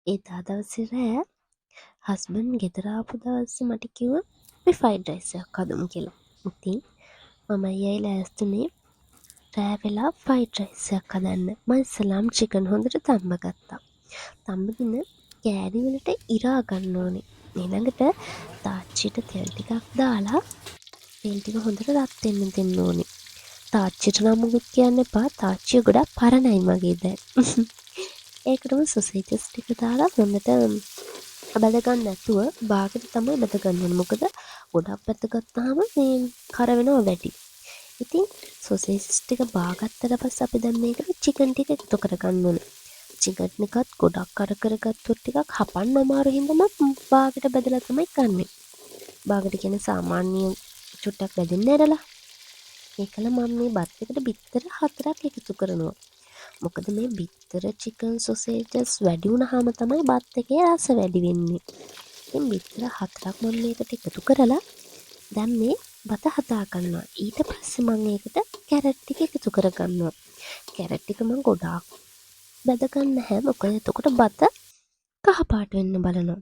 එදා දවසේ රෑ හස්බන්ඩ් ගෙදර ආපු දවසේ මට කිව්වා අපි ෆ්‍රයිඩ් රයිස් එකක් හදමු කියලා. ඉතින් මම අයියයි ලෑස්තිනේ රෑ වෙලා ෆ්‍රයිඩ් රයිස් එකක් හදන්න. මම ඉස්සලාම් චිකන් හොඳට තම්බ ගත්තා. තම්බගෙන කෑලි වලට ඉරා ගන්න ඕනේ. ඊළඟට තාච්චියට තෙල් ටිකක් දාලා තෙල් ටික හොඳට රත් වෙන්න දෙන්න ඕනේ. තාච්චියට නම් මොකුත් කියන්න එපා. තාච්චිය ගොඩක් පරණයි මගේ දැන්. ඒකටම සොසේජස් ටික දාලා හොඳට බැද ගන්න නැතුව බාගෙට තමයි බැද ගන්න ඕනේ. මොකද ගොඩක් බැද ගත්තාම මේ කර වෙනවා වැඩි. ඉතින් සොසේජස් ටික බාගත්තට පස්සේ අපි දැන් මේකට චිකන් ටික එකතු කරගන්න ඕනේ. චිකන් එකත් ගොඩක් කර කරගත්තොත් ටිකක් හපන්න අමාරු හින්දා මම බාගෙට බැදලා තමයි ගන්නෙ. බාගෙට කියන්නේ සාමාන්‍ය චුට්ටක් බැදින්න ඇරලා. ඒකල මම මේ බත් එකට බිත්තර 4ක් එකතු කරනවා. මොකද මේ බිත්තර චිකන් සොසේජස් වැඩි වුණාම තමයි බත් එකේ රස වැඩි වෙන්නේ. ඉතින් බිත්තර 4ක් මම මේකට එකතු කරලා දැන් මේ බත හදා ගන්නවා. ඊට පස්සේ මම ඒකට කැරට් ටික එකතු කරගන්නවා. කැරට් ටික මම ගොඩාක් බැද ගන්න නැහැ. මොකද එතකොට බත කහ පාට වෙන්න බලනවා.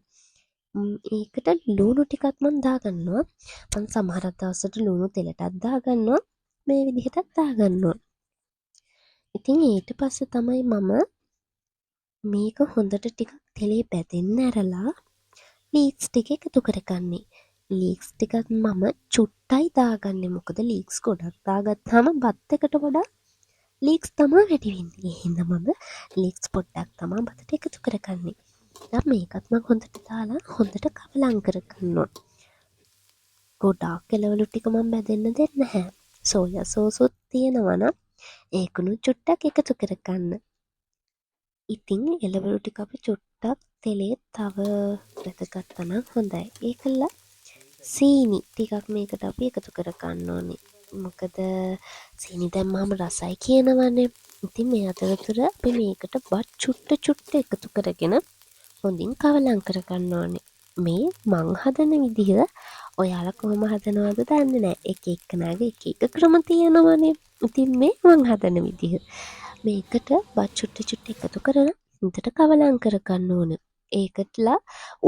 ඒකට ලුණු ටිකක් මම දාගන්නවා. මම සමහර දවසට ලුණු තෙලටත් දාගන්නවා. මේ විදිහටත් දාගන්නවා. ඉතින් ඊට පස්සේ තමයි මම මේක හොඳට ටිකක් තෙලේ බැදෙන්න ඇරලා ලීක්ස් ටික එකතු කරගන්නේ. ලීක්ස් ටිකත් මම චුට්ටයි දාගන්නේ. මොකද ලීක්ස් ගොඩක් දාගත්තාම බත් එකට වඩා ලීක්ස් තමයි වැඩි වෙන්නේ. ඒ හින්දා මම ලීක්ස් පොඩ්ඩක් තමයි බතට එකතු කරගන්නේ. දැන් මේකත් මම හොඳට දාලා හොඳට කවලම් කරගන්නවා. ගොඩාක් එළවලු ටික මම බැදෙන්න දෙන්නේ නැහැ. සෝයා සෝස් උත් තියෙනවා නම් ඒකුණු චුට්ටක් එකතු කරගන්න. ඉතින් එළවලු ටික අපි චුට්ටක් තෙලේ තව බැදගත්තා නම් හොඳයි. ඒකලා සීනි ටිකක් මේකට අපි එකතු කරගන්න ඕනේ. මොකද සීනි දැම්මම රසයි කියනවනේ. ඉතින් මේ අතරතුර අපි මේකට බත් චුට්ට එකතු කරගෙන හොඳින් කවලම් කරගන්න ඕනේ. මේ මං හදන විදිහ ඔයාලා කොහොම හදනවද දන්නේ නැහැ. එක එක්කෙනාගේ එක ක්‍රම තියෙනවනේ. ඉතින් මේ මං හදන විදිහ. මේකට බත් චුට්ට එකතු කරලා හොඳට කවලම් කරගන්න ඕනේ. ඒකටලා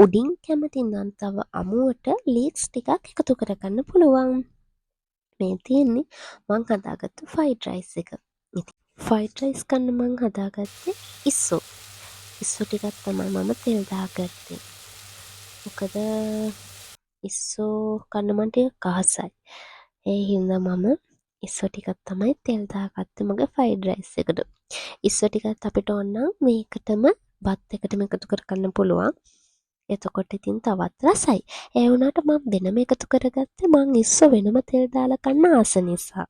උඩින් කැමති නම් තව අමුවට ලීක්ස් ටිකක් එකතු කරගන්න පුළුවන්. මේ තියෙන්නේ මං හදාගත්තු ෆ්‍රයිඩ් රයිස් එක. ඉතින් ෆ්‍රයිඩ් රයිස් කන්න මං හදාගත්තේ ඉස්සෝ. ඉස්සෝ ටිකක් තමයි මම තෙල් දාගත්තේ. මොකද ඉස්සෝ කන්න මට කහසයි. ඒ හින්දා මම ඉස්සෝ ටිකක් තමයි තෙල් දාගත්තේ මගේ ෆ්‍රයිඩ් රයිස් එකට. ඉස්සෝ ටිකත් අපිට ඕන නම් මේකටම බත් එකටම එකතු කරගන්න පුළුවන්. එතකොට ඉතින් තවත් රසයි. ඒ වුණාට මම වෙනම එකතු කරගත්තේ මං ඉස්සෝ වෙනම තෙල් දාලා කන්න ආස නිසා.